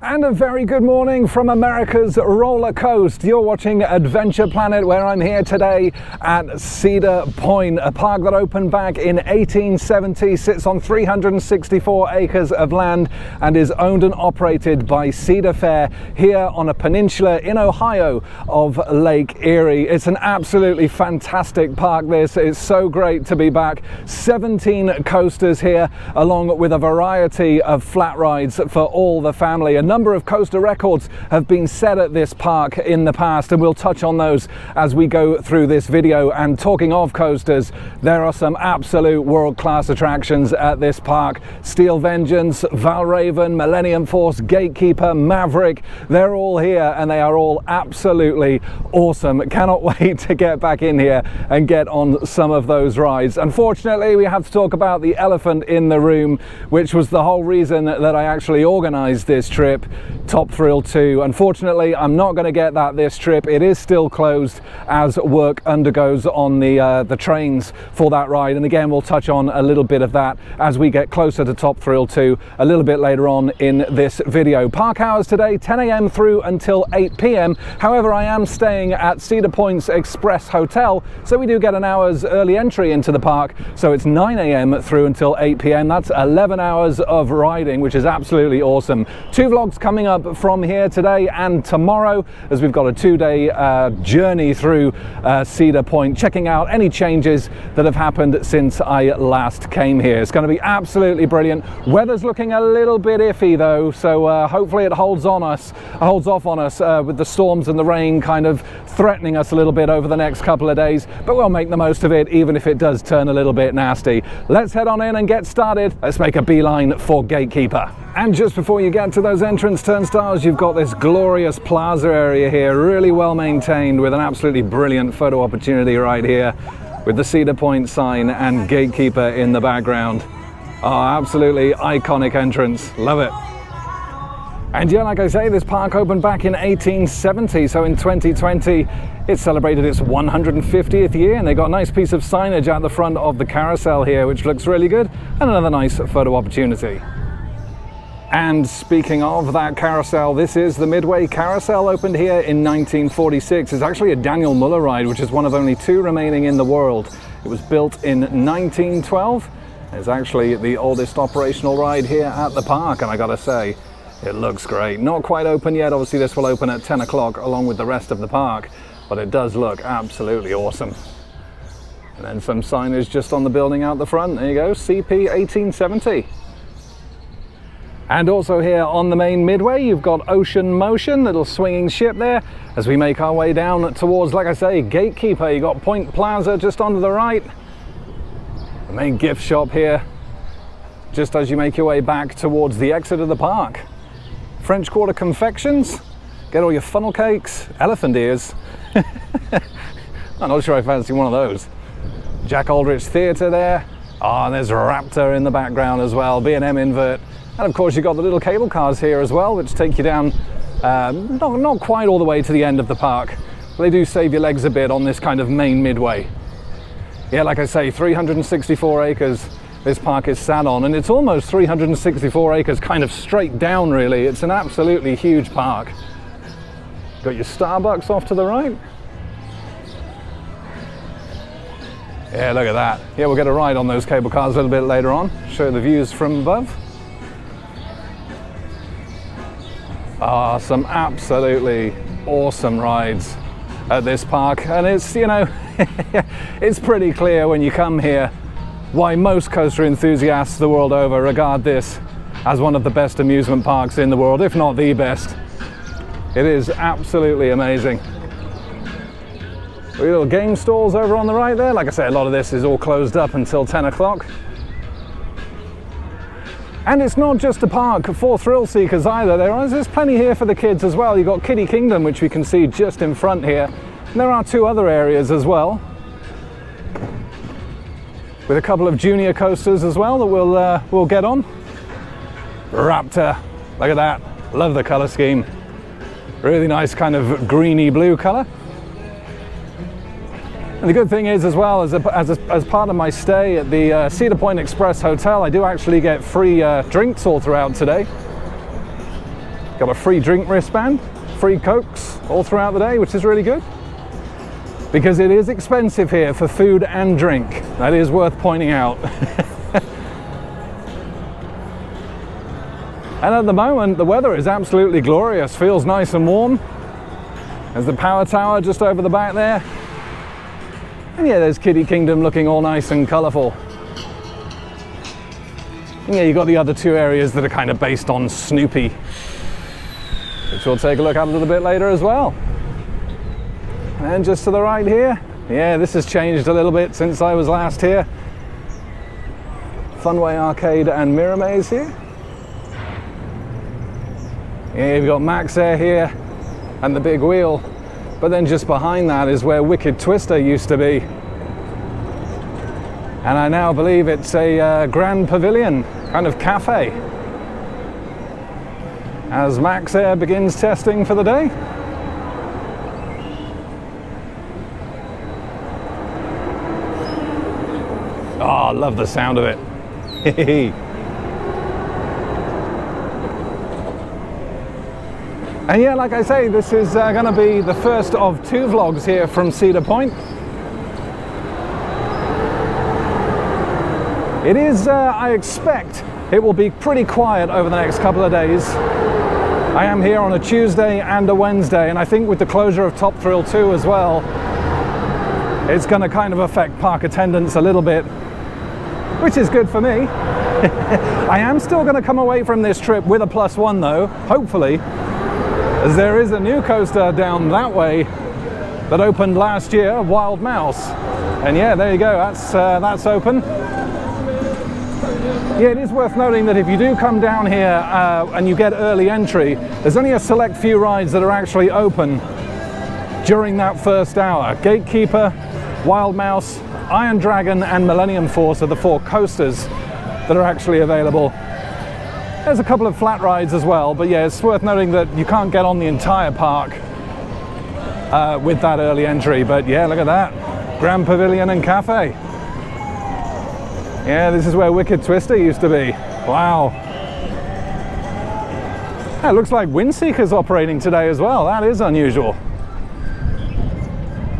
And a very good morning from America's roller coast. You're watching Adventure Planet, where I'm here today at Cedar Point, a park that opened back in 1870, sits on 364 acres of land and is owned and operated by Cedar Fair here on a peninsula in Ohio of Lake Erie. It's an absolutely fantastic park, this. It's so great to be back. 17 coasters here, along with a variety of flat rides for all the family. A number of coaster records have been set at this park in the past, and we'll touch on those as we go through this video. And talking of coasters, there are some absolute world-class attractions at this park. Steel Vengeance, Valraven, Millennium Force, Gatekeeper, Maverick, they're all here and they are all absolutely awesome. Cannot wait to get back in here and get on some of those rides. Unfortunately, we have to talk about the elephant in the room, which was the whole reason that I actually organized this trip, Top Thrill 2. Unfortunately, I'm not going to get that this trip. It is still closed as work undergoes on the trains for that ride. And again, we'll touch on a little bit of that as we get closer to Top Thrill 2 a little bit later on in this video. Park hours today, 10 a.m. through until 8 p.m. However, I am staying at Cedar Point's Express Hotel, so we do get an hour's early entry into the park. So it's 9 a.m. through until 8 p.m. That's 11 hours of riding, which is absolutely awesome. 2 vlogs coming up from here today and tomorrow, as we've got a 2-day journey through Cedar Point, checking out any changes that have happened since I last came here. It's going to be absolutely brilliant. Weather's looking a little bit iffy though, so hopefully it holds off on us with the storms and the rain kind of threatening us a little bit over the next couple of days, but we'll make the most of it even if it does turn a little bit nasty. Let's head on in and get started. Let's make a beeline for Gatekeeper. And just before you get to those entrance turnstiles, you've got this glorious plaza area here, really well maintained, with an absolutely brilliant photo opportunity right here with the Cedar Point sign and Gatekeeper in the background. Oh, absolutely iconic entrance. Love it. And yeah, like I say, this park opened back in 1870, so in 2020 it celebrated its 150th year, and they got a nice piece of signage at the front of the carousel here, which looks really good, and another nice photo opportunity. And speaking of that carousel, this is the Midway Carousel, opened here in 1946. It's actually a Daniel Muller ride, which is one of only 2 remaining in the world. It was built in 1912. It's actually the oldest operational ride here at the park, and I gotta say, it looks great. Not quite open yet. Obviously this will open at 10 o'clock along with the rest of the park, but it does look absolutely awesome. And then some signage just on the building out the front. There you go, CP 1870. And also here on the main Midway, you've got Ocean Motion, little swinging ship there. As we make our way down towards, like I say, Gatekeeper, you got Point Plaza just on to the right. The main gift shop here, just as you make your way back towards the exit of the park. French Quarter Confections, get all your funnel cakes, elephant ears. I'm not sure I fancy one of those. Jack Aldrich Theatre there. Oh, and there's a Raptor in the background as well, B&M invert. And of course you've got the little cable cars here as well, which take you down, not quite all the way to the end of the park. But they do save your legs a bit on this kind of main Midway. Yeah, like I say, 364 acres this park is sat on, and it's almost 364 acres kind of straight down really. It's an absolutely huge park. Got your Starbucks off to the right. Yeah, look at that. Yeah, we'll get a ride on those cable cars a little bit later on. Show you the views from above. Ah, some absolutely awesome rides at this park, and it's, you know, it's pretty clear when you come here why most coaster enthusiasts the world over regard this as one of the best amusement parks in the world, if not the best. It is absolutely amazing. Little game stalls over on the right there. Like I say, a lot of this is all closed up until 10 o'clock. And it's not just a park for thrill seekers either. There's plenty here for the kids as well. You've got Kiddie Kingdom, which we can see just in front here. And there are 2 other areas as well, with a couple of junior coasters as well that we'll get on. Raptor, look at that. Love the color scheme. Really nice kind of greeny blue color. And the good thing is as well, as part of my stay at the Cedar Point Express Hotel, I do actually get free drinks all throughout today. Got a free drink wristband, free Cokes all throughout the day, which is really good. Because it is expensive here for food and drink. That is worth pointing out. And at the moment, the weather is absolutely glorious. Feels nice and warm. There's the power tower just over the back there. And yeah, there's Kiddie Kingdom looking all nice and colourful. And yeah, you've got the other two areas that are kind of based on Snoopy, which we'll take a look at a little bit later as well. And just to the right here, yeah, this has changed a little bit since I was last here. Funway Arcade and Mirror Maze here. Yeah, you've got Max Air here and the big wheel, but then just behind that is where Wicked Twister used to be. And I now believe it's a Grand Pavilion kind of cafe as Max Air begins testing for the day. Oh, I love the sound of it. And yeah, like I say, this is going to be the first of two vlogs here from Cedar Point. It is, I expect, it will be pretty quiet over the next couple of days. I am here on a Tuesday and a Wednesday, and I think with the closure of Top Thrill 2 as well, it's going to kind of affect park attendance a little bit, which is good for me. I am still going to come away from this trip with a +1 though, hopefully, as there is a new coaster down that way that opened last year, Wild Mouse. And yeah, there you go, that's open. Yeah, it is worth noting that if you do come down here and you get early entry, there's only a select few rides that are actually open during that first hour. Gatekeeper, Wild Mouse, Iron Dragon and Millennium Force are the 4 coasters that are actually available. There's a couple of flat rides as well, but yeah, it's worth noting that you can't get on the entire park with that early entry. But yeah, look at that, Grand Pavilion and Cafe. Yeah, this is where Wicked Twister used to be. Wow. Yeah, it looks like Windseeker's operating today as well. That is unusual.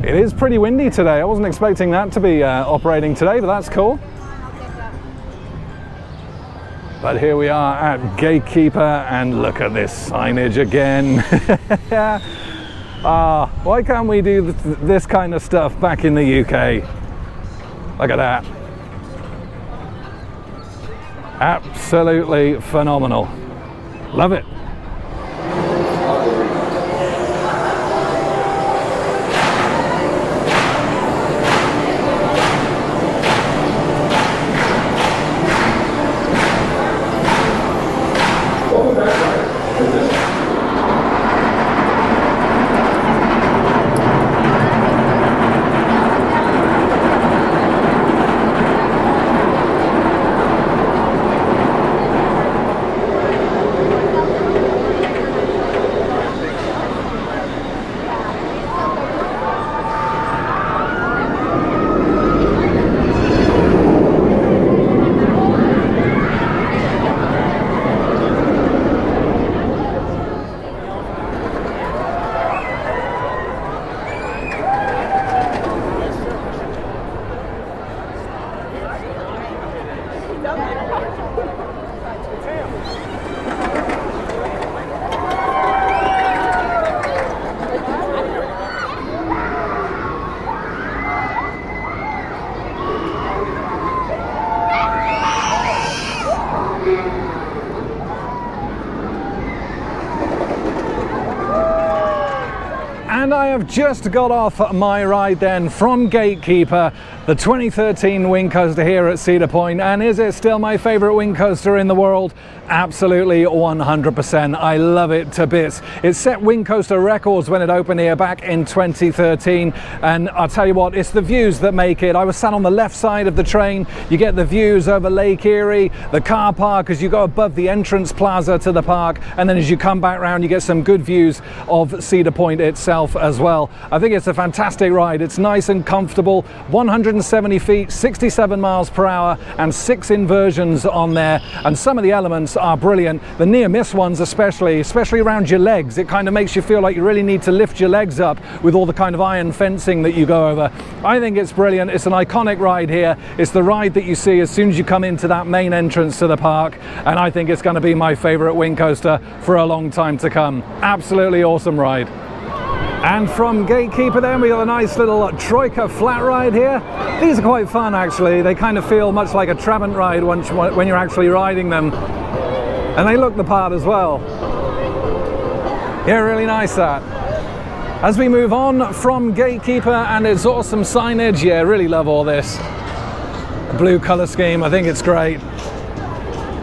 It is pretty windy today. I wasn't expecting that to be operating today, but that's cool. But here we are at Gatekeeper, and look at this signage again. Why can't we do this kind of stuff back in the UK? Look at that. Absolutely phenomenal. Love it. And I have just got off my ride then from Gatekeeper, the 2013 wing coaster here at Cedar Point. And is it still my favorite wing coaster in the world? Absolutely 100%. I love it to bits. It set wing coaster records when it opened here back in 2013. And I'll tell you what, it's the views that make it. I was sat on the left side of the train. You get the views over Lake Erie, the car park as you go above the entrance plaza to the park. And then as you come back around, you get some good views of Cedar Point itself as well. I think it's a fantastic ride. It's nice and comfortable, 170 feet, 67 miles per hour, and 6 inversions on there, and some of the elements are brilliant. The near miss ones especially around your legs. It kind of makes you feel like you really need to lift your legs up with all the kind of iron fencing that you go over. I think it's brilliant. It's an iconic ride here. It's the ride that you see as soon as you come into that main entrance to the park, and I think it's going to be my favorite wind coaster for a long time to come. Absolutely awesome ride. And from Gatekeeper then we got a nice little Troika flat ride here. These are quite fun actually. They kind of feel much like a Trabant ride when you're actually riding them, and they look the part as well. Yeah, really nice that. As we move on from Gatekeeper and its awesome signage, yeah, really love all this. Blue color scheme, I think it's great.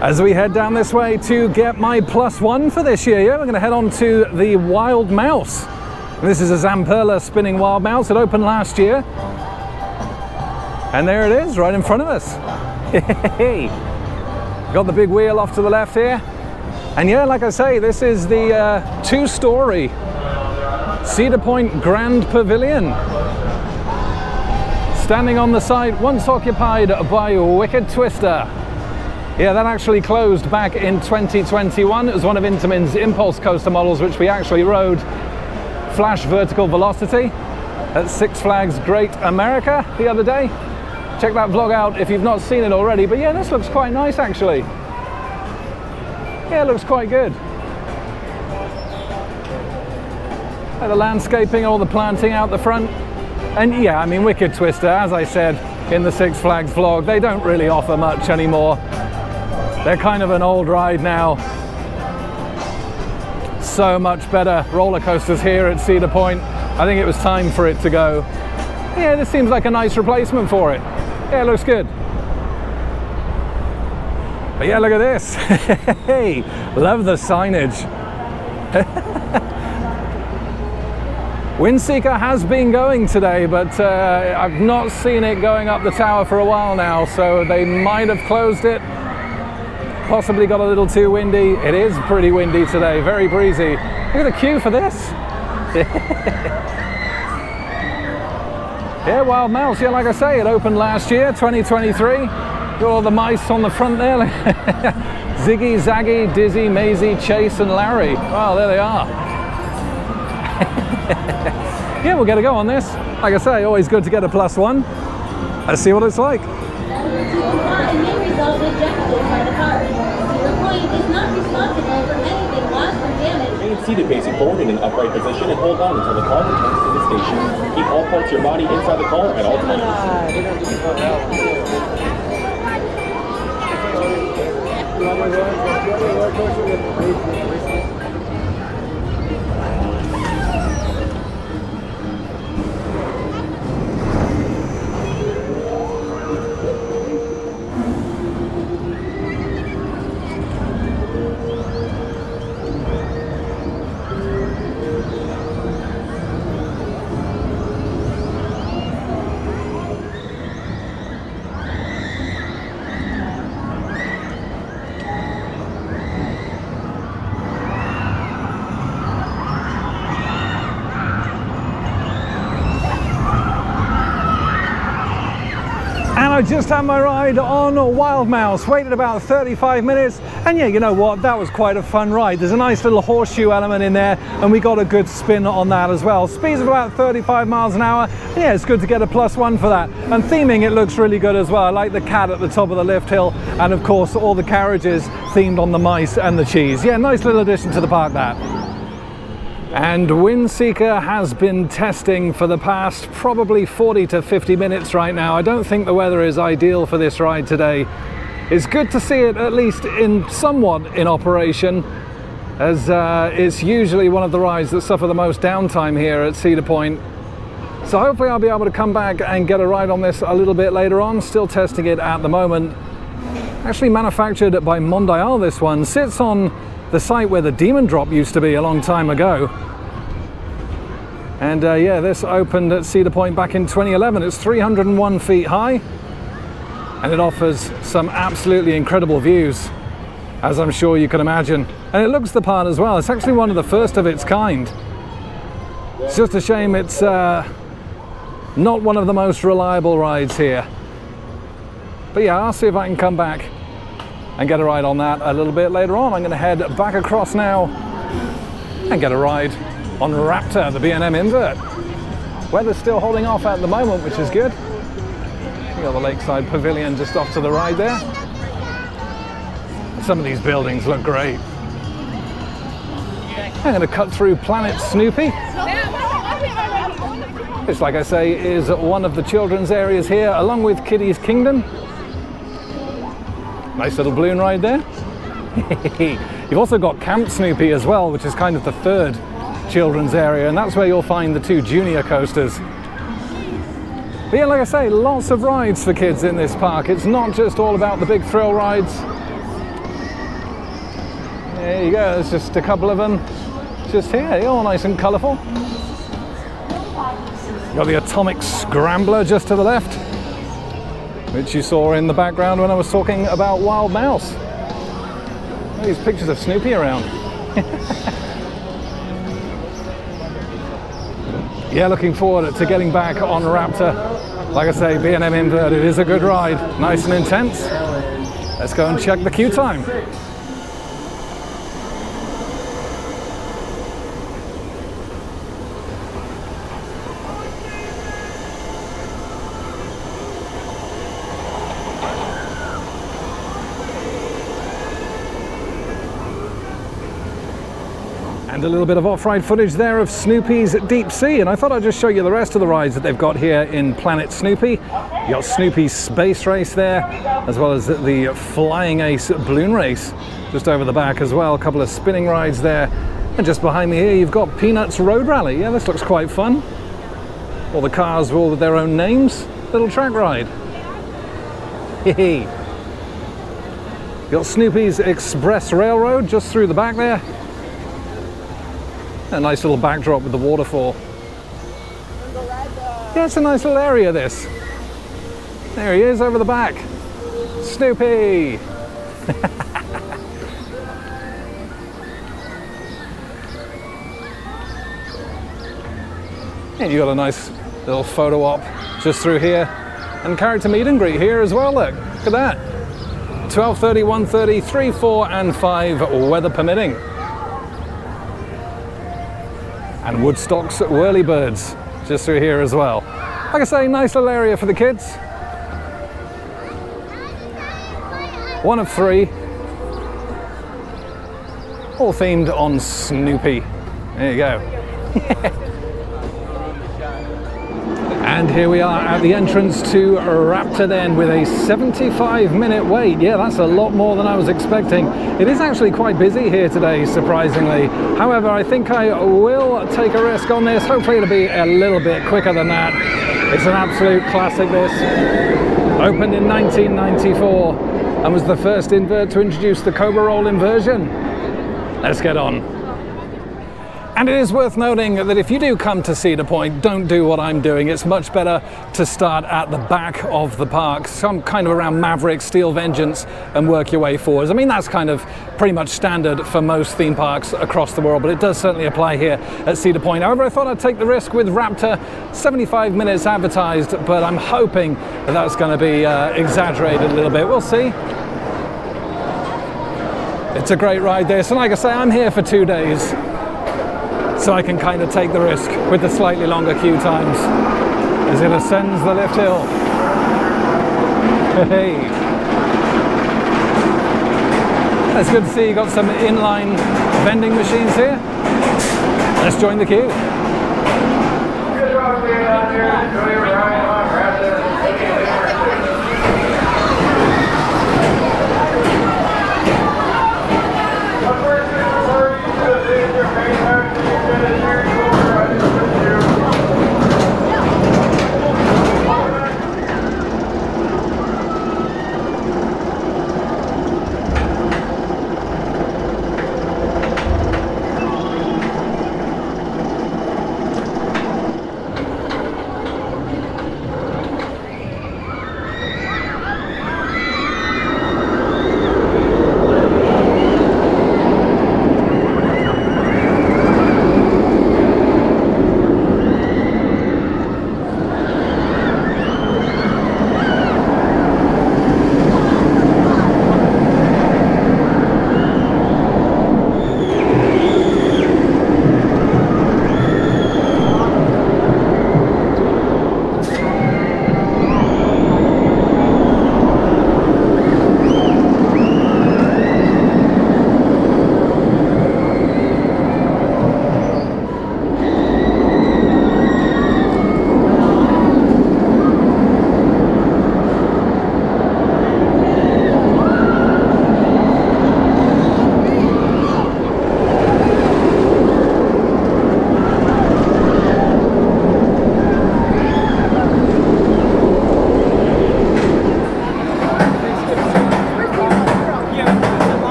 As we head down this way to get my +1 for this year, yeah, we're going to head on to the Wild Mouse. This is a Zamperla spinning Wild Mouse. It opened last year. And there it is, right in front of us. Got the big wheel off to the left here. And yeah, like I say, this is the 2-story Cedar Point Grand Pavilion. Standing on the site, once occupied by Wicked Twister. Yeah, that actually closed back in 2021. It was one of Intamin's Impulse Coaster models, which we actually rode Flash Vertical Velocity at Six Flags Great America the other day. Check that vlog out if you've not seen it already. But yeah, this looks quite nice actually. Yeah, it looks quite good. The landscaping, all the planting out the front. And yeah, I mean, Wicked Twister, as I said in the Six Flags vlog, they don't really offer much anymore. They're kind of an old ride now. So much better roller coasters here at Cedar Point. I think it was time for it to go. Yeah, this seems like a nice replacement for it. Yeah, it looks good. But yeah, look at this. Hey, love the signage. Windseeker has been going today, but I've not seen it going up the tower for a while now, so they might have closed it. Possibly got a little too windy. It is pretty windy today, very breezy. Look at the queue for this. Yeah, Wild Mouse, yeah, like I say, it opened last year, 2023. Got all the mice on the front there. Ziggy, Zaggy, Dizzy, Maisie, Chase, and Larry. Well, there they are. Yeah, we'll get a go on this. Like I say, always good to get a +1. Let's see what it's like. Remain seated facing forward in an upright position and hold on until the car returns to the station. Keep all parts of your body inside the car at all times. I just had my ride on Wild Mouse, waited about 35 minutes, and yeah, you know what, that was quite a fun ride. There's a nice little horseshoe element in there, and we got a good spin on that as well. Speeds of about 35 miles an hour, and yeah, it's good to get a +1 for that. And theming, it looks really good as well. I like the cat at the top of the lift hill, and of course all the carriages themed on the mice and the cheese. Yeah, nice little addition to the park, that. And Windseeker has been testing for the past probably 40 to 50 minutes right now. I don't think the weather is ideal for this ride today. It's good to see it at least somewhat in operation, as it's usually one of the rides that suffer the most downtime here at Cedar Point. So hopefully I'll be able to come back and get a ride on this a little bit later on. Still testing it at the moment. Actually manufactured by Mondial, this one. Sits on the site where the Demon Drop used to be a long time ago. And yeah, this opened at Cedar Point back in 2011. It's 301 feet high, and it offers some absolutely incredible views, as I'm sure you can imagine. And it looks the part as well. It's actually one of the first of its kind. It's just a shame it's not one of the most reliable rides here. But yeah, I'll see if I can come back and get a ride on that a little bit later on. I'm going to head back across now and get a ride on Raptor, the B&M invert. Weather's still holding off at the moment, which is good. You got the Lakeside Pavilion just off to the right there. Some of these buildings look great. I'm going to cut through Planet Snoopy, which, like I say, is one of the children's areas here, along with Kiddy's Kingdom. Nice little balloon ride there. You've also got Camp Snoopy as well, which is kind of the third children's area, and that's where you'll find the two junior coasters. But yeah, like I say, lots of rides for kids in this park. It's not just all about the big thrill rides. There you go, there's just a couple of them just here. They're all nice and colourful. Got the Atomic Scrambler just to the left, which you saw in the background when I was talking about Wild Mouse. These pictures of Snoopy around. Yeah, looking forward to getting back on Raptor. Like I say, B&M invert, it is a good ride, nice and intense. Let's go and check the queue time. And a little bit of off-ride footage there of Snoopy's Deep Sea, and I thought I'd just show you the rest of the rides that they've got here in Planet Snoopy. You got Snoopy's Space Race there, as well as the Flying Ace Balloon Race just over the back as well. A couple of spinning rides there, and just behind me here you've got Peanuts Road Rally. Yeah, this looks quite fun. All the cars all with their own names. Little track ride. Hee. You got Snoopy's Express Railroad just through the back there. A nice little backdrop with the waterfall. Yeah, it's a nice little area, this. There he is over the back. Snoopy! And you got a nice little photo op just through here. And character meet and greet here as well, look. Look at that. 12:30, 1:30, 3, 4 and 5, weather permitting. And Woodstock's Whirlybirds just through here as well. Like I say, nice little area for the kids. One of 3, all themed on Snoopy. There you go. And here we are at the entrance to Raptor then, with a 75-minute wait. Yeah, that's a lot more than I was expecting. It is actually quite busy here today, surprisingly. However, I think I will take a risk on this. Hopefully it'll be a little bit quicker than that. It's an absolute classic, this. Opened in 1994 and was the first invert to introduce the Cobra Roll inversion. Let's get on. And it is worth noting that if you do come to Cedar Point, don't do what I'm doing. It's much better to start at the back of the park, some kind of around Maverick, Steel Vengeance, and work your way forwards. I mean, that's kind of pretty much standard for most theme parks across the world, but it does certainly apply here at Cedar Point. However, I thought I'd take the risk with Raptor. 75 minutes advertised, but I'm hoping that that's going to be exaggerated a little bit. We'll see. It's a great ride this, and like I say, I'm here for 2 days. So I can kind of take the risk with the slightly longer queue times as it ascends the lift hill. Hey. It's good to see you got some inline vending machines here. Let's join the queue. Good job being out here. Enjoy your ride on Raptor.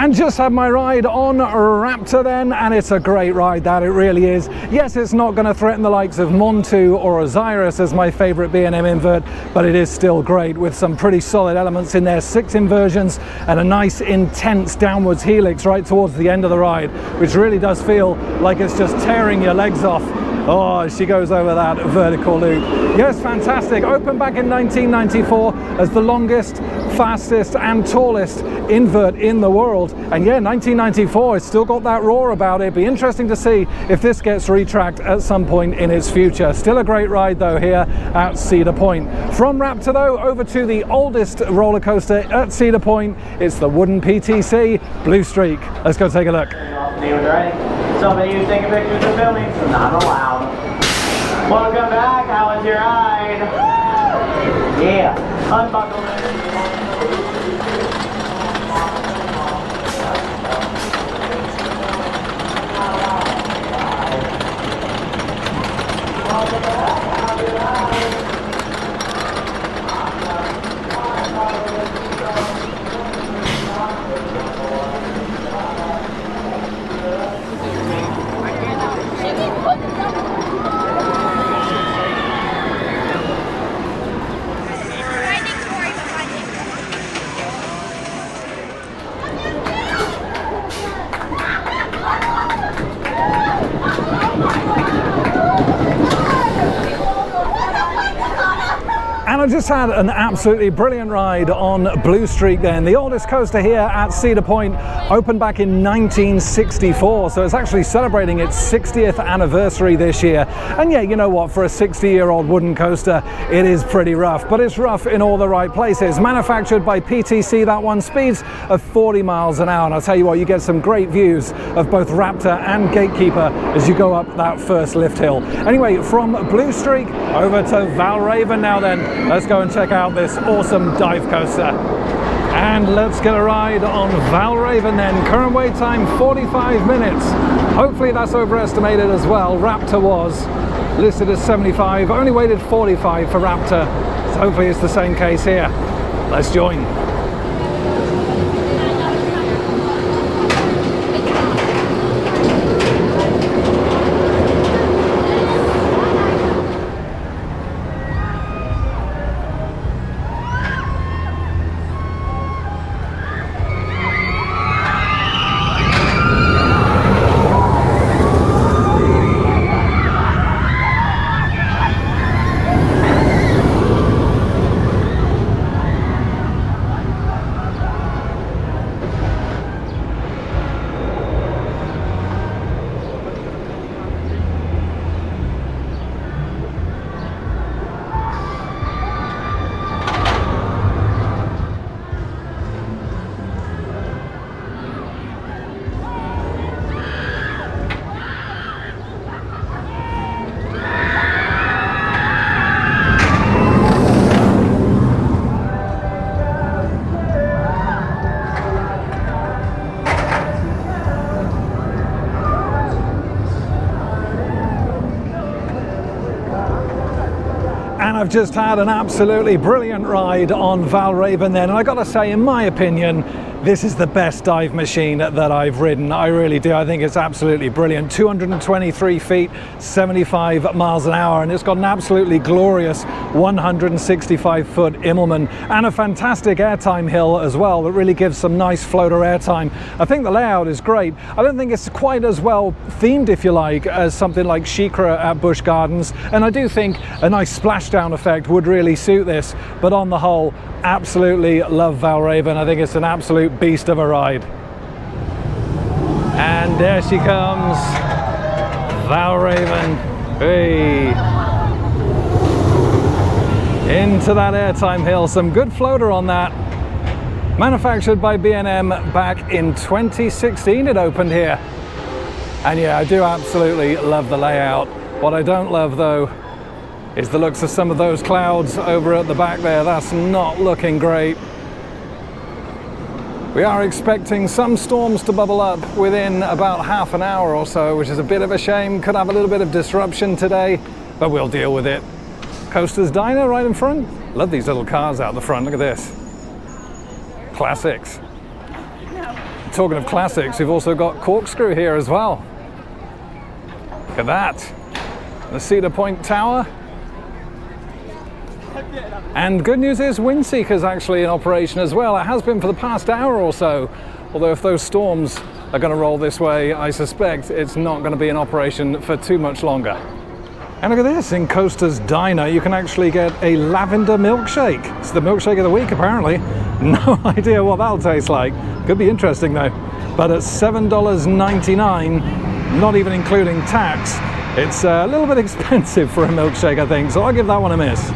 And just had my ride on Raptor then, and it's a great ride, that it really is. Yes, it's not going to threaten the likes of Montu or Osiris as my favorite B&M invert, but it is still great with some pretty solid elements in there. 6 inversions and a nice intense downwards helix right towards the end of the ride, which really does feel like it's just tearing your legs off. Oh, she goes over that vertical loop. Yes, fantastic. Opened back in 1994 as the longest, fastest and tallest invert in the world. And yeah, 1994, it's still got that roar about it. Be interesting to see if this gets retracked at some point in its future. Still a great ride though here at Cedar Point. From Raptor though, over to the oldest roller coaster at Cedar Point. It's the wooden PTC Blue Streak. Let's go take a look. Some of you taking pictures of filming, so not allowed. Welcome back, how was your ride? Yeah, unbuckle And I just had an absolutely brilliant ride on Blue Streak then, the oldest coaster here at Cedar Point, opened back in 1964, so it's actually celebrating its 60th anniversary this year. And yeah, you know what, for a 60-year-old wooden coaster, it is pretty rough, but it's rough in all the right places. Manufactured by PTC, that one, speeds of 40 miles an hour, and I'll tell you what, you get some great views of both Raptor and Gatekeeper as you go up that first lift hill. Anyway, from Blue Streak over to Valraven now then. Let's go and check out this awesome dive coaster. And let's get a ride on Valraven then. Current wait time 45 minutes. Hopefully that's overestimated as well. Raptor was listed as 75, only waited 45 for Raptor. So hopefully it's the same case here. Let's join. And I've just had an absolutely brilliant ride on Valraven then, and I gotta say, in my opinion, this is the best dive machine that I've ridden. I really do. I think it's absolutely brilliant. 223 feet, 75 miles an hour, and it's got an absolutely glorious 165-foot Immelman and a fantastic airtime hill as well that really gives some nice floater airtime. I think the layout is great. I don't think it's quite as well themed, if you like, as something like Shikra at Busch Gardens, and I do think a nice splashdown effect would really suit this, but on the whole, absolutely love Valraven. I think it's an absolute beast of a ride. And there she comes, Valraven. Hey, into that airtime hill. Some good floater on that. Manufactured by B&M back in 2016 it opened here. And yeah, I do absolutely love the layout. What I don't love though is the looks of some of those clouds over at the back there. That's not looking great. We are expecting some storms to bubble up within about half an hour or so, which is a bit of a shame. Could have a little bit of disruption today, but we'll deal with it. Coaster's Diner right in front. Love these little cars out the front, look at this. Classics. talking of classics, we've also got Corkscrew here as well. Look at that. The Cedar Point Tower. And good news is Windseeker's actually in operation as well. It has been for the past hour or so. Although if those storms are going to roll this way, I suspect it's not going to be in operation for too much longer. And look at this, in Coaster's Diner, you can actually get a lavender milkshake. It's the milkshake of the week, apparently. No idea what that'll taste like. Could be interesting though. But at $7.99, not even including tax, it's a little bit expensive for a milkshake, I think. So I'll give that one a miss.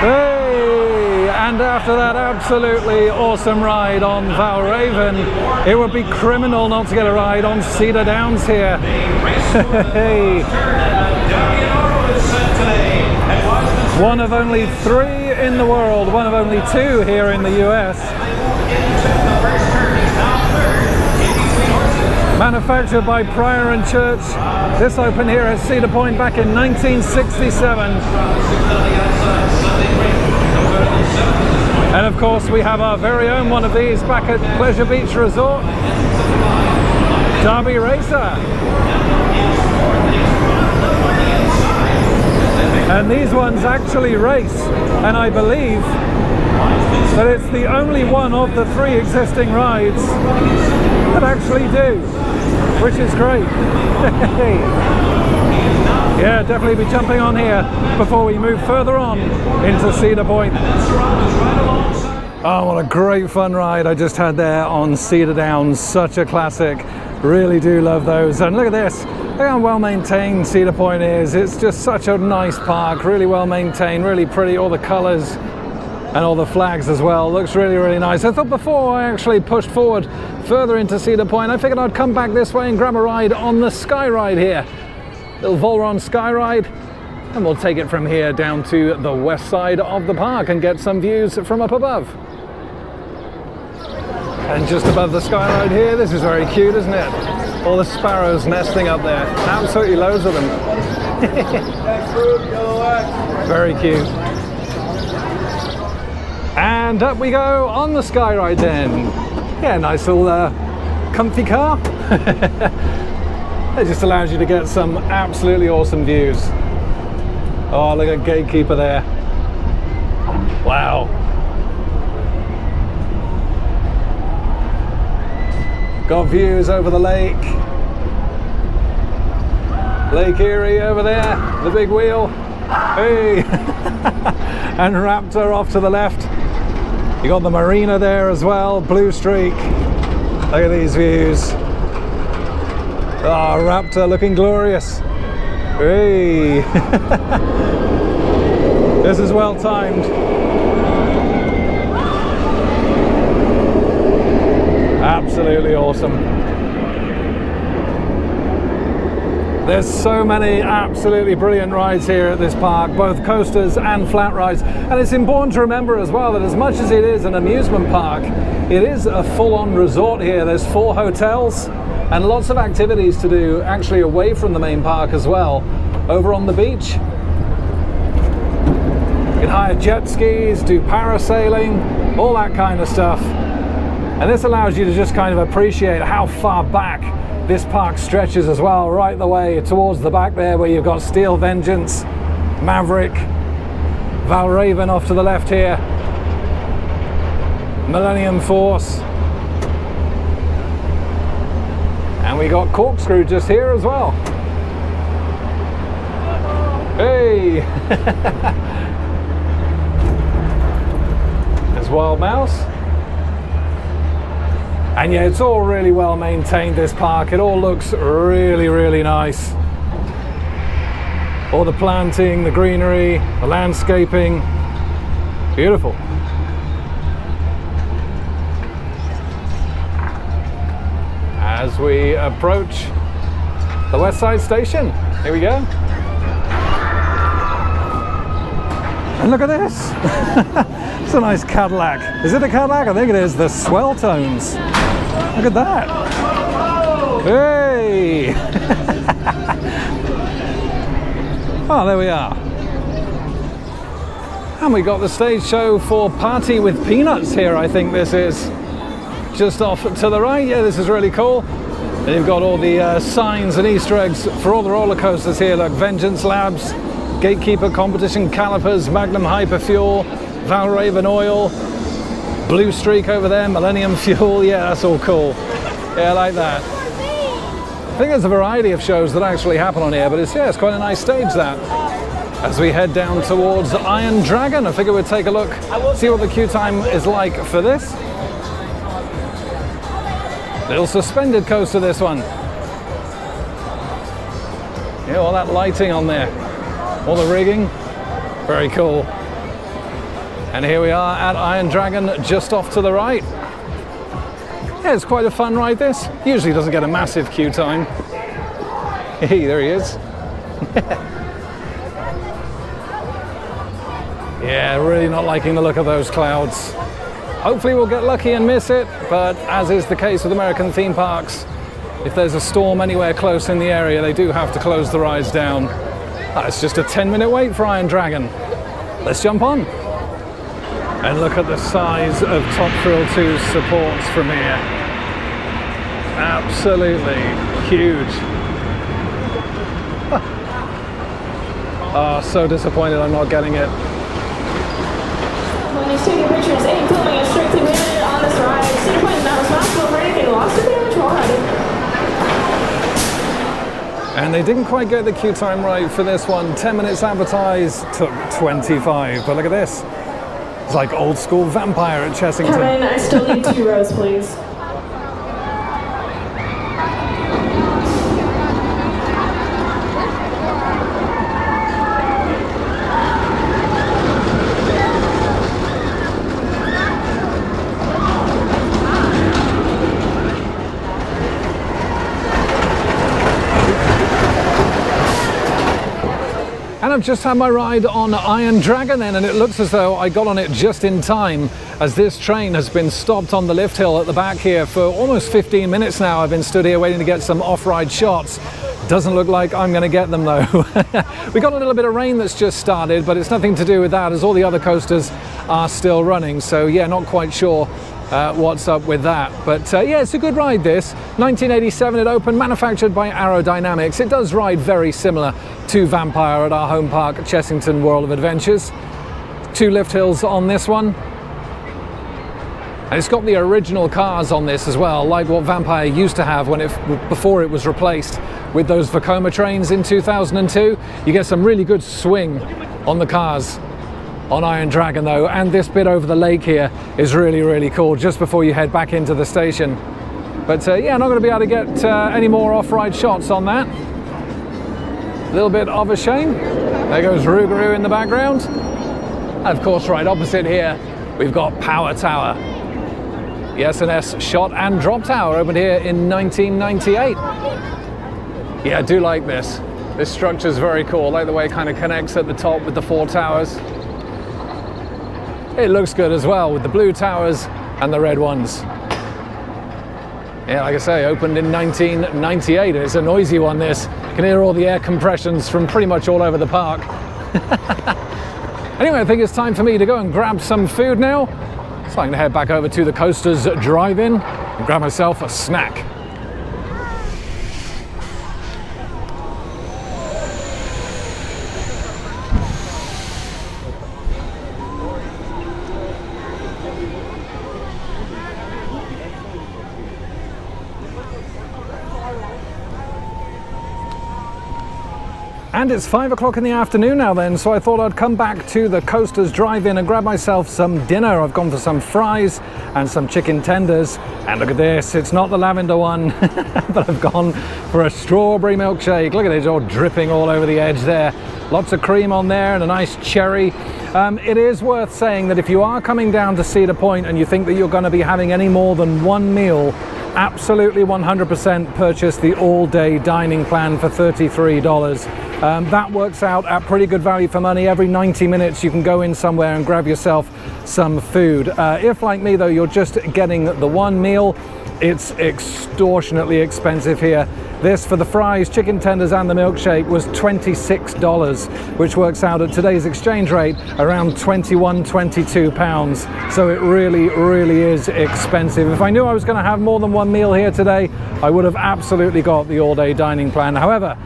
Hey! And after that absolutely awesome ride on Valraven, it would be criminal not to get a ride on Cedar Downs here. Hey! One of only 3 in the world, one of only 2 here in the US. Manufactured by Pryor and Church. This opened here at Cedar Point back in 1967. And of course we have our very own one of these back at Pleasure Beach Resort. Derby Racer. And these ones actually race, and I believe that it's the only one of the 3 existing rides that actually do, which is great. Yeah, definitely be jumping on here before we move further on into Cedar Point. Oh, what a great fun ride I just had there on Cedar Downs. Such a classic. Really do love those. And look at this. Look how well maintained Cedar Point is. It's just such a nice park. Really well maintained, really pretty. All the colors and all the flags as well. Looks really, really nice. I thought before I actually pushed forward further into Cedar Point, I figured I'd come back this way and grab a ride on the Sky Ride here. Little Volron Sky Ride, and we'll take it from here down to the west side of the park and get some views from up above. And just above the Sky Ride here, this is very cute, isn't it? All the sparrows nesting up there. Absolutely loads of them. Very cute. And up we go on the Sky Ride then. Yeah, nice little comfy car. It just allows you to get some absolutely awesome views. Oh, look at Gatekeeper there. Wow. Got views over the lake. Lake Erie over there, the big wheel. Hey! And Raptor off to the left. You got the marina there as well, Blue Streak. Look at these views. Oh, Raptor looking glorious. Hey! This is well timed. Absolutely awesome. There's so many absolutely brilliant rides here at this park, both coasters and flat rides. And it's important to remember as well that as much as it is an amusement park, it is a full-on resort here. There's 4 hotels and lots of activities to do actually away from the main park as well. Over on the beach, you can hire jet skis, do parasailing, all that kind of stuff. And this allows you to just kind of appreciate how far back this park stretches as well, right the way towards the back there where you've got Steel Vengeance, Maverick, Valraven off to the left here, Millennium Force, and we got Corkscrew just here as well. Hey! There's Wild Mouse. And yeah, it's all really well maintained, this park. It all looks really, really nice. All the planting, the greenery, the landscaping. Beautiful. As we approach the West Side Station, here we go. And look at this. It's a nice Cadillac. Is it a Cadillac? I think it is. The Swell Tones. Look at that. Hey! Oh, there we are. And we got the stage show for Party with Peanuts here, I think this is. just off to the right. Yeah, this is really cool. And you've got all the signs and Easter eggs for all the roller coasters here. Look, Vengeance Labs, Gatekeeper Competition Calipers, Magnum Hyperfuel, Valraven Oil, Blue Streak over there, Millennium Fuel. Yeah, that's all cool. Yeah, I like that. I think there's a variety of shows that actually happen on here, but it's quite a nice stage, that. As we head down towards Iron Dragon, I figure we'd take a look, see what the queue time is like for this. Little suspended coaster, this one. Yeah, all that lighting on there. All the rigging. Very cool. And here we are at Iron Dragon, just off to the right. Yeah, it's quite a fun ride, this. Usually doesn't get a massive queue time. Hey, there he is. Yeah, really not liking the look of those clouds. Hopefully we'll get lucky and miss it, but as is the case with American theme parks, if there's a storm anywhere close in the area, they do have to close the rides down. It's just a 10-minute wait for Iron Dragon. Let's jump on. And look at the size of Top Thrill 2's supports from here. Absolutely huge. Oh, so disappointed I'm not getting it. When he's taking pictures, any filming is strictly limited on this ride. Cedar Point is not responsible for anything lost or damage while riding. And they didn't quite get the queue time right for this one. 10 minutes advertised, took 25. But look at this. It's like old school Vampire at Chessington. Kevin, I still need 2 rows, please. And I've just had my ride on Iron Dragon then, and it looks as though I got on it just in time, as this train has been stopped on the lift hill at the back here for almost 15 minutes now. I've been stood here waiting to get some off-ride shots. Doesn't look like I'm going to get them though. We got a little bit of rain that's just started, but it's nothing to do with that, as all the other coasters are still running. So yeah, not quite sure what's up with that, but yeah, it's a good ride, this. 1987 it opened, manufactured by Aerodynamics. It does ride very similar to Vampire at our home park at Chessington World of Adventures. 2 lift hills on this one, and it's got the original cars on this as well, like what Vampire used to have before it was replaced with those Vekoma trains in 2002. You get some really good swing on the cars on Iron Dragon though, and this bit over the lake here is really, really cool just before you head back into the station. But yeah, not going to be able to get any more off-ride shots on that. A little bit of a shame. There goes Rougarou in the background. And of course, right opposite here, we've got Power Tower. The S&S Shot and Drop Tower opened here in 1998. Yeah, I do like this. This structure's very cool. I like the way it kind of connects at the top with the 4 towers. It looks good as well with the blue towers and the red ones. Yeah, like I say, opened in 1998. It's a noisy one, this. You can hear all the air compressions from pretty much all over the park. Anyway, I think it's time for me to go and grab some food now. So I'm going to head back over to the Coasters Drive-In and grab myself a snack. And it's 5 o'clock in the afternoon now then, so I thought I'd come back to the Coasters Drive-In and grab myself some dinner. I've gone for some fries and some chicken tenders. And look at this, it's not the lavender one, but I've gone for a strawberry milkshake. Look at it, it's all dripping all over the edge there. Lots of cream on there and a nice cherry. It is worth saying that if you are coming down to Cedar Point and you think that you're going to be having any more than one meal, absolutely 100% purchase the all-day dining plan for $33. That works out at pretty good value for money. Every 90 minutes you can go in somewhere and grab yourself some food. If, like me though, you're just getting the one meal, it's extortionately expensive here. This, for the fries, chicken tenders and the milkshake, was $26, which works out at today's exchange rate around 21, 22 pounds. So it really, really is expensive. If I knew I was going to have more than one meal here today, I would have absolutely got the all-day dining plan. However,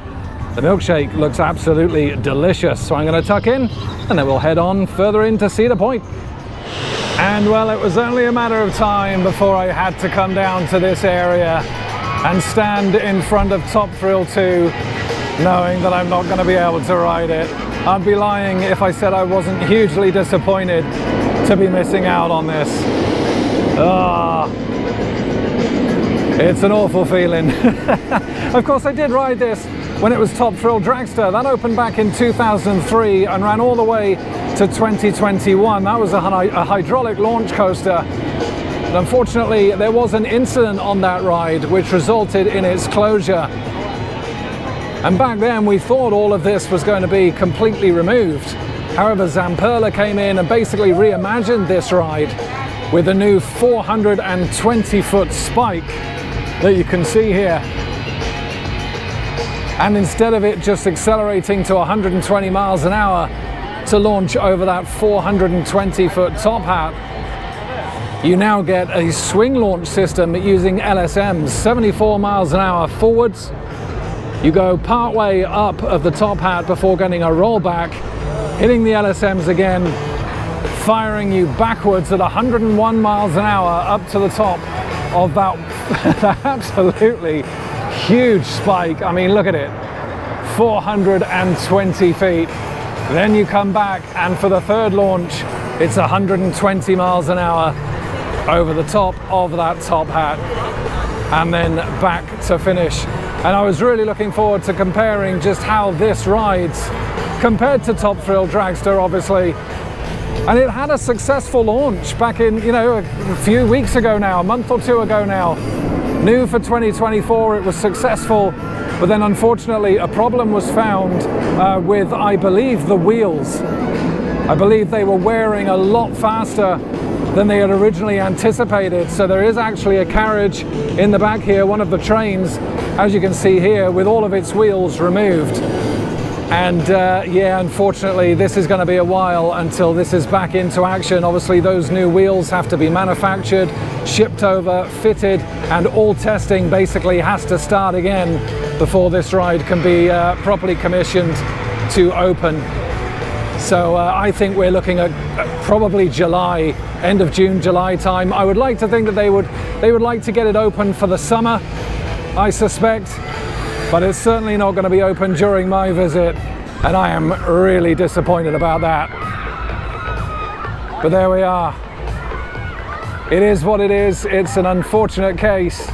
the milkshake looks absolutely delicious. So I'm going to tuck in and then we'll head on further into Cedar Point. And well, it was only a matter of time before I had to come down to this area and stand in front of Top Thrill 2, knowing that I'm not going to be able to ride it. I'd be lying if I said I wasn't hugely disappointed to be missing out on this. It's an awful feeling. Of course, I did ride this when it was Top Thrill Dragster. That opened back in 2003 and ran all the way to 2021. That was a hydraulic launch coaster. And unfortunately, there was an incident on that ride which resulted in its closure. And back then we thought all of this was going to be completely removed. However, Zamperla came in and basically reimagined this ride with a new 420-foot spike that you can see here. And instead of it just accelerating to 120 miles an hour to launch over that 420-foot top hat, you now get a swing launch system using LSMs, 74 miles an hour forwards. You go part way up of the top hat before getting a rollback, hitting the LSMs again, firing you backwards at 101 miles an hour up to the top of that absolutely huge spike. I mean, look at it, 420 feet. Then you come back and for the third launch, it's 120 miles an hour over the top of that top hat and then back to finish. And I was really looking forward to comparing just how this rides compared to Top Thrill Dragster, obviously. And it had a successful launch back in, a few weeks ago now, a month or two ago now. New for 2024, it was successful, but then unfortunately a problem was found with, I believe, the wheels. I believe they were wearing a lot faster than they had originally anticipated. So there is actually a carriage in the back here, one of the trains, as you can see here, with all of its wheels removed. And yeah, unfortunately, this is going to be a while until this is back into action. Obviously, those new wheels have to be manufactured, shipped over, fitted, and all testing basically has to start again before this ride can be properly commissioned to open. So I think we're looking at probably July, end of June, July time. I would like to think that they would like to get it open for the summer, I suspect, but it's certainly not going to be open during my visit, and I am really disappointed about that. But there we are. It is what it is. It's an unfortunate case.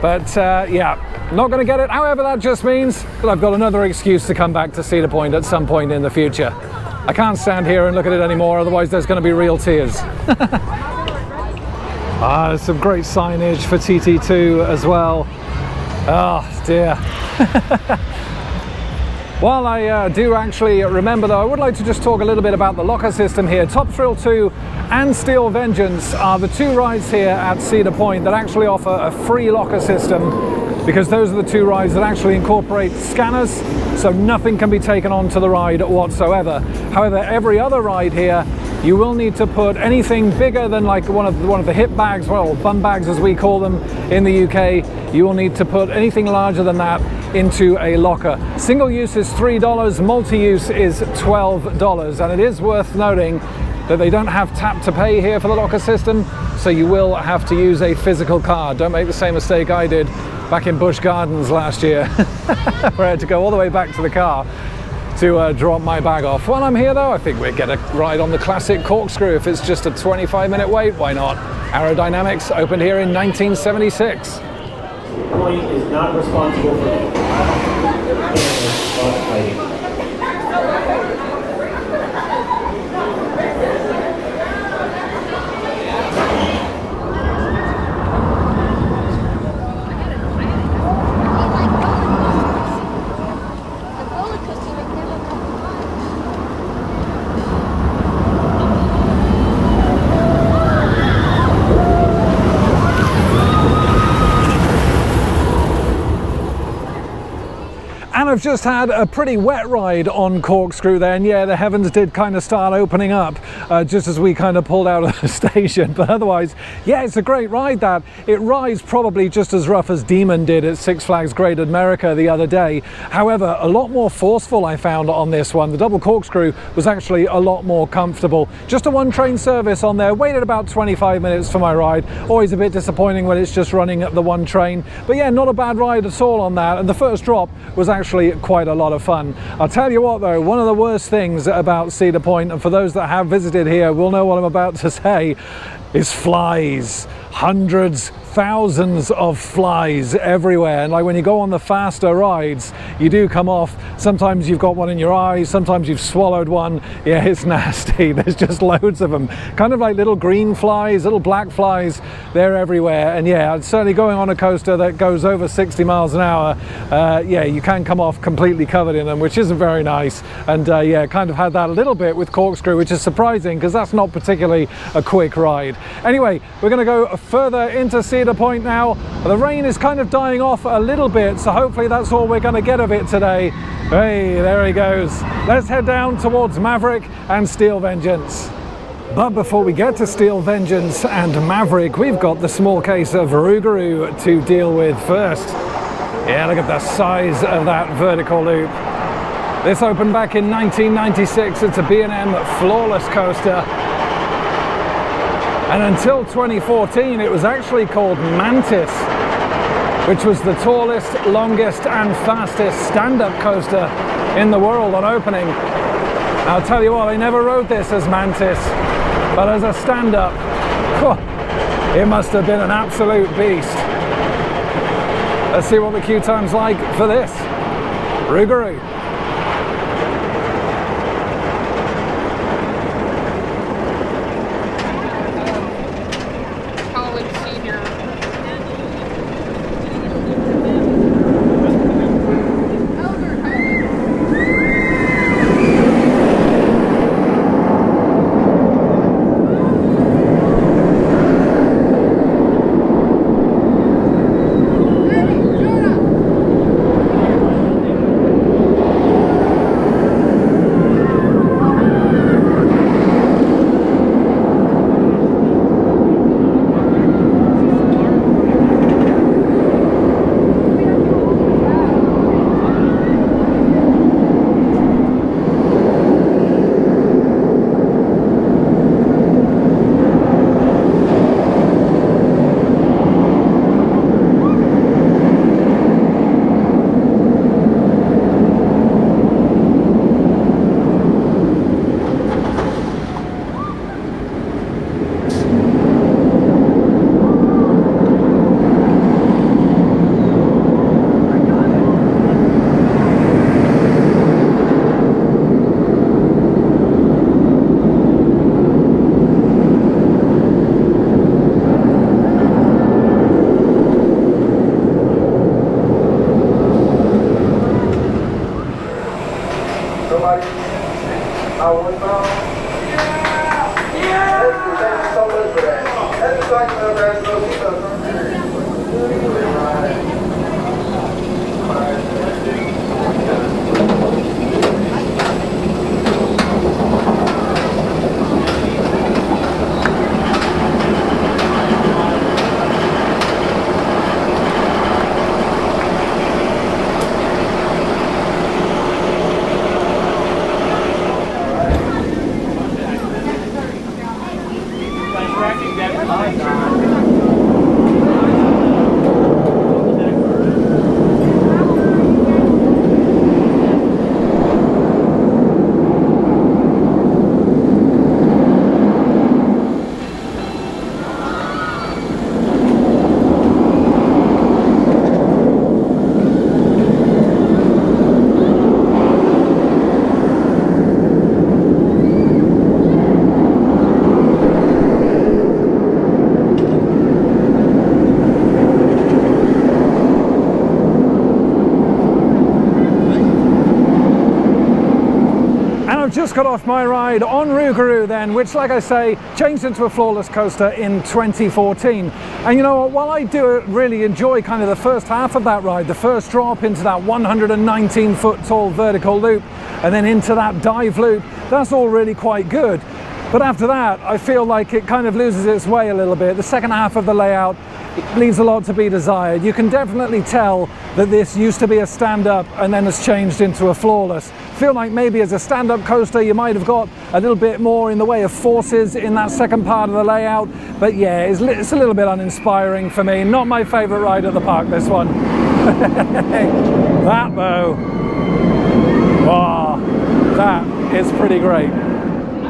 But yeah, not going to get it. However, that just means that I've got another excuse to come back to Cedar Point at some point in the future. I can't stand here and look at it anymore, otherwise there's going to be real tears. There's some great signage for TT2 as well. Oh dear. While I do actually remember, though, I would like to just talk a little bit about the locker system here. Top Thrill 2 and Steel Vengeance are the two rides here at Cedar Point that actually offer a free locker system, because those are the two rides that actually incorporate scanners, so nothing can be taken onto the ride whatsoever. However, every other ride here, you will need to put anything bigger than like one of the hip bags, well, bum bags as we call them in the UK. You will need to put anything larger than that into a locker. Single use is $3, multi-use is $12, and it is worth noting that they don't have tap to pay here for the locker system, so you will have to use a physical card. Don't make the same mistake I did back in Busch Gardens last year, where I had to go all the way back to the car to drop my bag off. While I'm here though, I think we'd get a ride on the classic corkscrew. If it's just a 25-minute wait, why not? Aerodynamics opened here in 1976. Point is not responsible for fighting. kind of just had a pretty wet ride on Corkscrew then. Yeah, the heavens did kind of start opening up just as we kind of pulled out of the station. But otherwise, yeah, it's a great ride that. It rides probably just as rough as Demon did at Six Flags Great America the other day. However, a lot more forceful I found on this one. The double corkscrew was actually a lot more comfortable. Just a one train service on there. Waited about 25 minutes for my ride. Always a bit disappointing when it's just running at the one train. But yeah, not a bad ride at all on that. And the first drop was actually quite a lot of fun. I'll tell you what though, one of the worst things about Cedar Point, and for those that have visited here will know what I'm about to say, is flies. Hundreds, thousands of flies everywhere, and like when you go on the faster rides you do come off. Sometimes you've got one in your eye, sometimes you've swallowed one. Yeah, it's nasty. There's just loads of them, kind of like little green flies, little black flies. They're everywhere, and yeah, certainly going on a coaster that goes over 60 miles an hour, yeah, you can come off completely covered in them, which isn't very nice. And yeah, kind of had that a little bit with Corkscrew, which is surprising because that's not particularly a quick ride. Anyway, we're going to go further into Cedar Point now. The rain is kind of dying off a little bit, so hopefully that's all we're going to get of it today. Hey, there he goes. Let's head down towards Maverick and Steel Vengeance. But before we get to Steel Vengeance and Maverick, we've got the small case of Rougarou to deal with first. Yeah, look at the size of that vertical loop. This opened back in 1996. It's a B&M Flawless coaster. And until 2014, it was actually called Mantis, which was the tallest, longest and fastest stand-up coaster in the world on opening. I'll tell you what, I never rode this as Mantis, but as a stand-up, it must have been an absolute beast. Let's see what the queue time's like for this. Rougarou. just got off my ride on Rougarou then, which, like I say, changed into a floorless coaster in 2014. And you know what, while I do really enjoy kind of the first half of that ride, the first drop into that 119 foot tall vertical loop and then into that dive loop, that's all really quite good. But after that, I feel like it kind of loses its way a little bit. The second half of the layout leaves a lot to be desired. You can definitely tell that this used to be a stand-up and then has changed into a floorless. Feel like maybe as a stand-up coaster you might have got a little bit more in the way of forces in that second part of the layout, but yeah, it's a little bit uninspiring for me. Not my favourite ride at the park, this one. That though, wow, that is pretty great.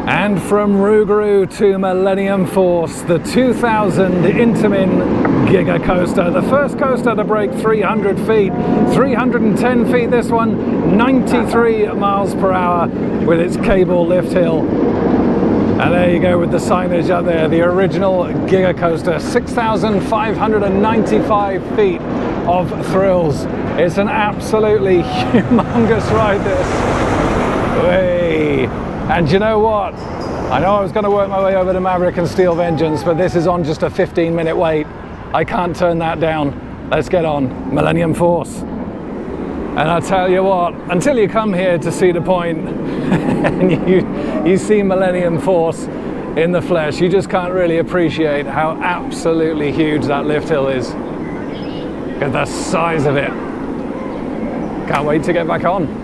And from Rougarou to Millennium Force, the 2000 Intamin Giga Coaster, the first coaster to break 300 feet, 310 feet this one, 93 miles per hour with its cable lift hill. And there you go with the signage up there, the original Giga Coaster, 6,595 feet of thrills. It's an absolutely humongous ride, this. Way. And you know what? I know I was going to work my way over to Maverick and Steel Vengeance, but this is on just a 15-minute wait. I can't turn that down. Let's get on Millennium Force. And I tell you what, until you come here to Cedar Point and you see Millennium Force in the flesh, you just can't really appreciate how absolutely huge that lift hill is. Look at the size of it. Can't wait to get back on.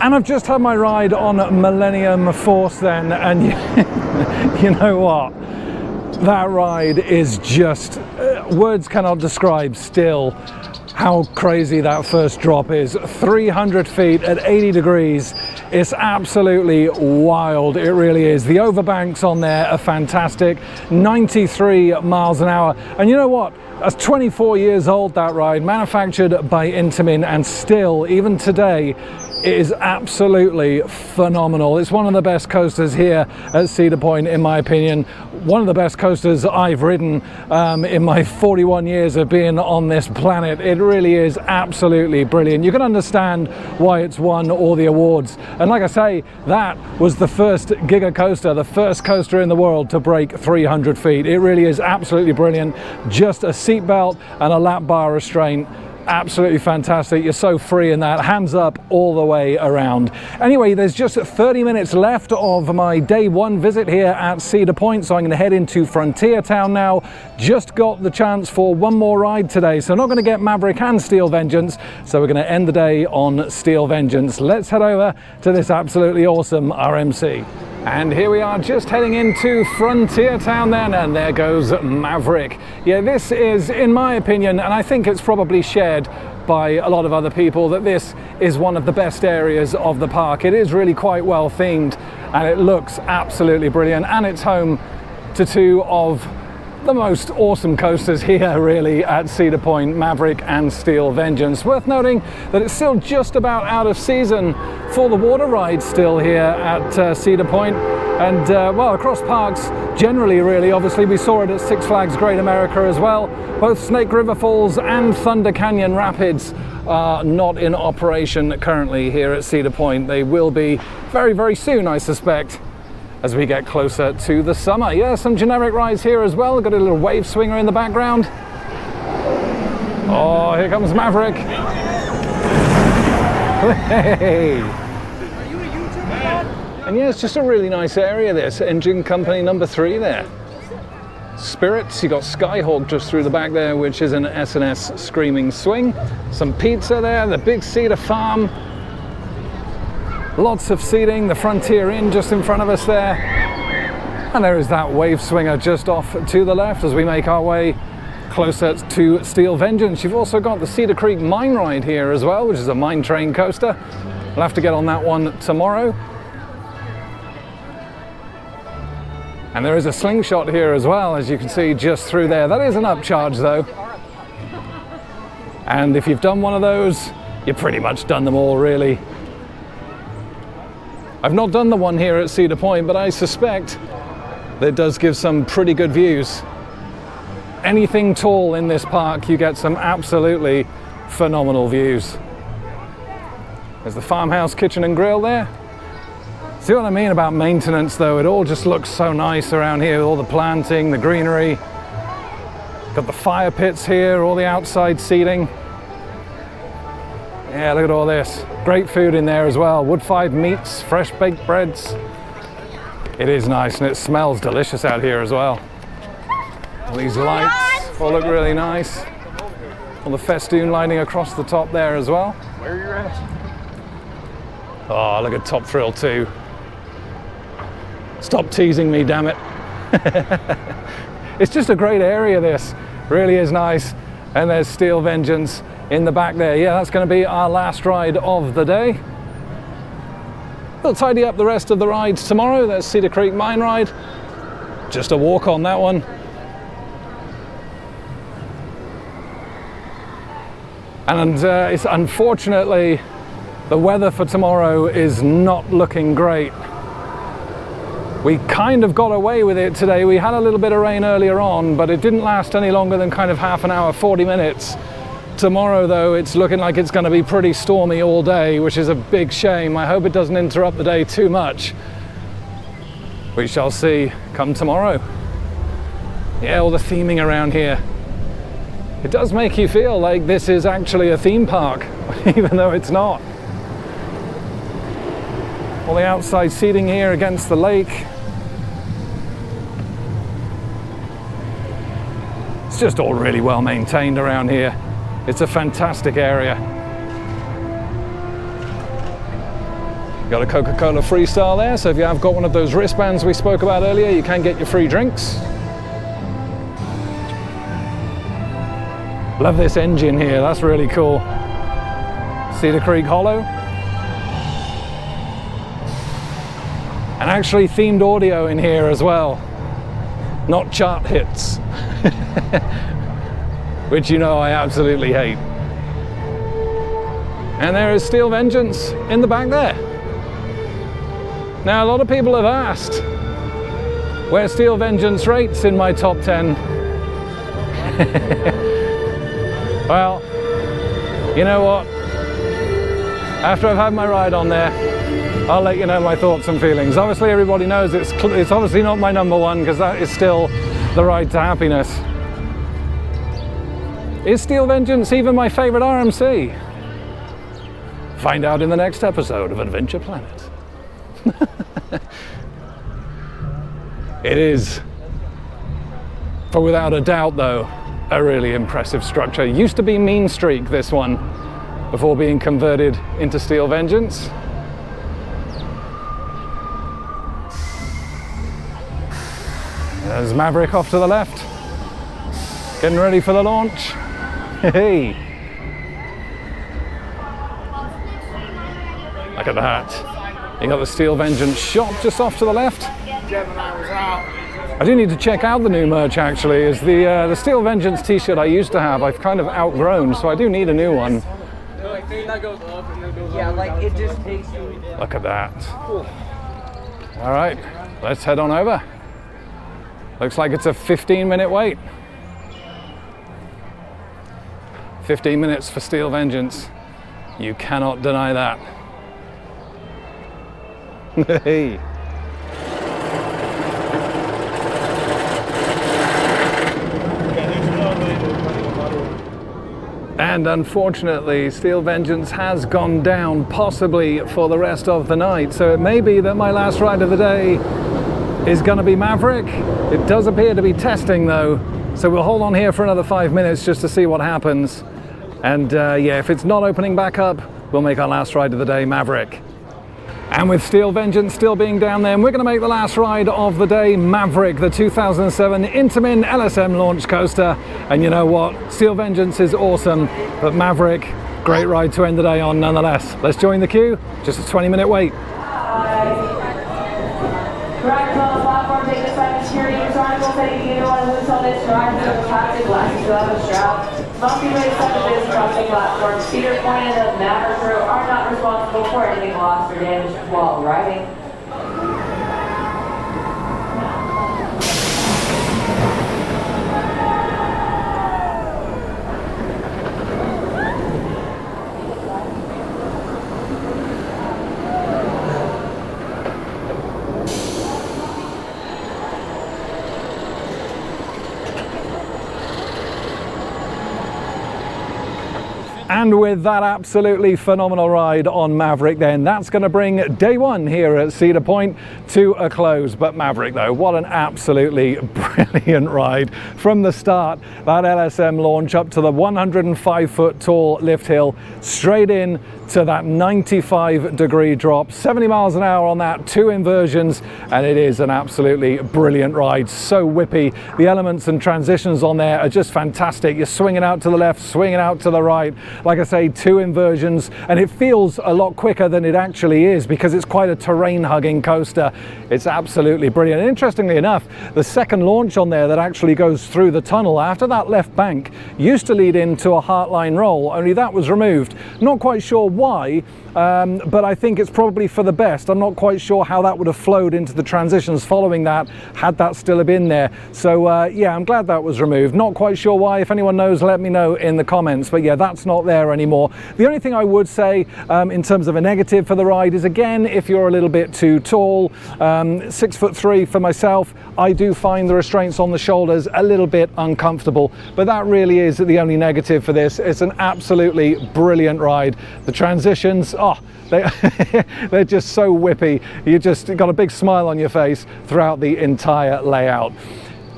And I've just had my ride on Millennium Force then, and you know what? That ride is just, words cannot describe still how crazy that first drop is. 300 feet at 80 degrees. It's absolutely wild, it really is. The overbanks on there are fantastic, 93 miles an hour. And you know what? That's 24 years old, that ride, manufactured by Intamin, and still, even today, it is absolutely phenomenal. It's one of the best coasters here at Cedar Point, in my opinion. One of the best coasters I've ridden in my 41 years of being on this planet. It really is absolutely brilliant. You can understand why it's won all the awards. And like I say, that was the first Giga Coaster, the first coaster in the world to break 300 feet. It really is absolutely brilliant. Just a seatbelt and a lap bar restraint. Absolutely fantastic. You're so free in that, hands up all the way around. Anyway, there's just 30 minutes left of my day one visit here at Cedar Point, so I'm going to head into Frontier Town now. Just got the chance for one more ride today, so not going to get Maverick and Steel Vengeance, so we're going to end the day on Steel Vengeance. Let's head over to this absolutely awesome RMC. And here we are just heading into Frontier Town then, and there goes Maverick. Yeah, this is, in my opinion, and I think it's probably shared by a lot of other people, that this is one of the best areas of the park. It is really quite well themed and it looks absolutely brilliant, and it's home to two of the most awesome coasters here really at Cedar Point, Maverick and Steel Vengeance. Worth noting that it's still just about out of season for the water rides still here at Cedar Point, and well, across parks generally really. Obviously we saw it at Six Flags Great America as well. Both Snake River Falls and Thunder Canyon Rapids are not in operation currently here at Cedar Point. They will be very, very soon, I suspect, as we get closer to the summer. Yeah, some generic rides here as well. Got a little wave swinger in the background. Oh, here comes Maverick. Hey. Are you a YouTuber? And yeah, it's just a really nice area, this. Engine company number 3 there. Spirits, you got Skyhawk just through the back there, which is an S&S Screaming Swing. Some pizza there, the Big Cedar Farm. Lots of seating, the Frontier Inn just in front of us there. And there is that wave swinger just off to the left as we make our way closer to Steel Vengeance. You've also got the Cedar Creek Mine Ride here as well, which is a mine train coaster. We'll have to get on that one tomorrow. And there is a slingshot here as well, as you can see just through there. That is an upcharge though. And if you've done one of those, you've pretty much done them all really. I've not done the one here at Cedar Point, but I suspect that it does give some pretty good views. Anything tall in this park, you get some absolutely phenomenal views. There's the farmhouse kitchen and grill there. See what I mean about maintenance though? It all just looks so nice around here with all the planting, the greenery. Got the fire pits here, all the outside seating. Yeah, look at all this. Great food in there as well. Wood-fired meats, fresh baked breads. It is nice and it smells delicious out here as well. All these lights all look really nice. All the festoon lighting across the top there as well. Where you're at? Oh, look at Top Thrill 2. Stop teasing me, damn it. It's just a great area, this. Really is nice. And there's Steel Vengeance in the back there. Yeah, that's going to be our last ride of the day. We'll tidy up the rest of the rides tomorrow. There's Cedar Creek Mine Ride. Just a walk on that one. And it's unfortunately, the weather for tomorrow is not looking great. We kind of got away with it today. We had a little bit of rain earlier on, but it didn't last any longer than kind of half an hour, 40 minutes. Tomorrow though, it's looking like it's going to be pretty stormy all day, which is a big shame. I hope it doesn't interrupt the day too much. We shall see come tomorrow. Yeah, all the theming around here. It does make you feel like this is actually a theme park, even though it's not. All the outside seating here against the lake. It's just all really well maintained around here. It's a fantastic area. Got a Coca-Cola Freestyle there, so if you have got one of those wristbands we spoke about earlier, you can get your free drinks. Love this engine here, that's really cool. Cedar Creek Hollow. And actually themed audio in here as well. Not chart hits. Which you know I absolutely hate. And there is Steel Vengeance in the back there. Now a lot of people have asked where Steel Vengeance rates in my top 10. Well, you know what? After I've had my ride on there, I'll let you know my thoughts and feelings. Obviously everybody knows it's obviously not my number one, because that is still the ride to happiness. Is Steel Vengeance even my favorite RMC? Find out in the next episode of Adventure Planet. It is, for without a doubt though, a really impressive structure. Used to be Mean Streak, this one, before being converted into Steel Vengeance. There's Maverick off to the left, getting ready for the launch. Hey, look at that. You got the Steel Vengeance shop just off to the left. I do need to check out the new merch actually. Is the Steel Vengeance t-shirt I used to have, I've kind of outgrown, so I do need a new one. Yeah, like it just takes you. Look at that. All right, let's head on over. Looks like it's a 15-minute wait. 15 minutes for Steel Vengeance. You cannot deny that. Hey. And unfortunately, Steel Vengeance has gone down, possibly for the rest of the night. So it may be that my last ride of the day is going to be Maverick. It does appear to be testing though. So we'll hold on here for another 5 minutes just to see what happens. And yeah, if it's not opening back up, we'll make our last ride of the day Maverick. And with Steel Vengeance still being down there, and we're going to make the last ride of the day, Maverick, the 2007 Intamin LSM launch coaster. And you know what? Steel Vengeance is awesome, but Maverick, great ride to end the day on nonetheless. Let's join the queue, just a 20-minute wait. Drive on the platform, take this by security. Your article saying you either want to lose on this drive to the plastic glasses to have a strap. Must be raised up to this across the platform. Cedar Point and the Maverick crew are not responsible for anything lost or damaged while riding. And with that absolutely phenomenal ride on Maverick, then that's going to bring day one here at Cedar Point to a close. But Maverick, though, what an absolutely brilliant ride from the start. That LSM launch up to the 105-foot tall lift hill, straight in to that 95-degree drop, 70 miles an hour on that, 2 inversions, and it is an absolutely brilliant ride. So whippy. The elements and transitions on there are just fantastic. You're swinging out to the left, swinging out to the right. Like I say, 2 inversions, and it feels a lot quicker than it actually is because it's quite a terrain-hugging coaster. It's absolutely brilliant. And interestingly enough, the second launch on there that actually goes through the tunnel after that left bank used to lead into a Heartline roll, only that was removed. Not quite sure why, but I think it's probably for the best. I'm not quite sure how that would have flowed into the transitions following that, had that still have been there. So yeah, I'm glad that was removed. Not quite sure why. If anyone knows, let me know in the comments. But yeah, that's not there anymore. The only thing I would say in terms of a negative for the ride is, again, if you're a little bit too tall, 6'3" for myself, I do find the restraints on the shoulders a little bit uncomfortable. But that really is the only negative for this. It's an absolutely brilliant ride. The transitions, oh, they're just so whippy. You just got a big smile on your face throughout the entire layout.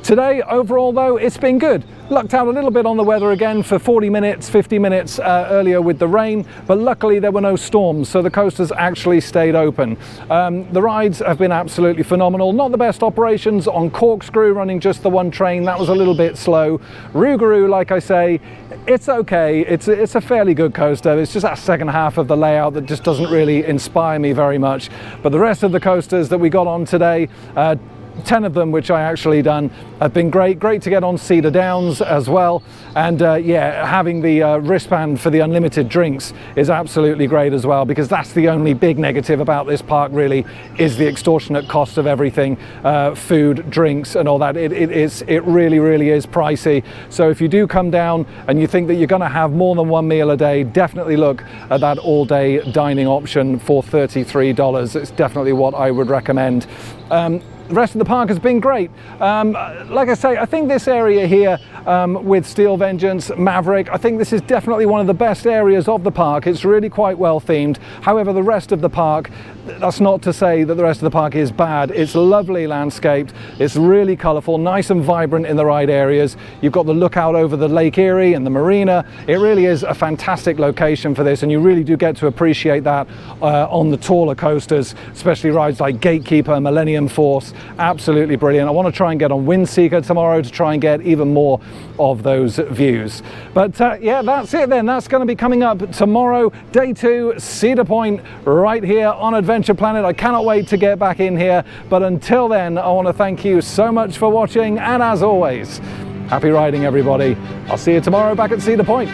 Today, overall though, it's been good. Lucked out a little bit on the weather again for 40 minutes, 50 minutes earlier with the rain, but luckily there were no storms, so the coasters actually stayed open. The rides have been absolutely phenomenal. Not the best operations on Corkscrew, running just the one train. That was a little bit slow. Rougarou, like I say, it's okay. It's a fairly good coaster. It's just that second half of the layout that just doesn't really inspire me very much. But the rest of the coasters that we got on today, 10 of them which I actually done, have been great. Great to get on Cedar Downs as well, and yeah, having the wristband for the unlimited drinks is absolutely great as well, because that's the only big negative about this park really, is the extortionate cost of everything, food, drinks and all that. It really is pricey. So if you do come down and you think that you're going to have more than one meal a day, definitely look at that all-day dining option for $33. It's definitely what I would recommend. The rest of the park has been great. Like I say, I think this area here with Steel Vengeance, Maverick, I think this is definitely one of the best areas of the park. It's really quite well themed. However, the rest of the park, that's not to say that the rest of the park is bad. It's lovely landscaped. It's really colourful, nice and vibrant in the right areas. You've got the lookout over the Lake Erie and the marina. It really is a fantastic location for this, and you really do get to appreciate that on the taller coasters, especially rides like Gatekeeper, Millennium Force. Absolutely brilliant. I want to try and get on Windseeker tomorrow to try and get even more of those views. But yeah, that's it then. That's going to be coming up tomorrow, day 2, Cedar Point, right here on Adventure Planet. I cannot wait to get back in here. But until then, I want to thank you so much for watching, and as always, happy riding everybody. I'll see you tomorrow back at Cedar Point.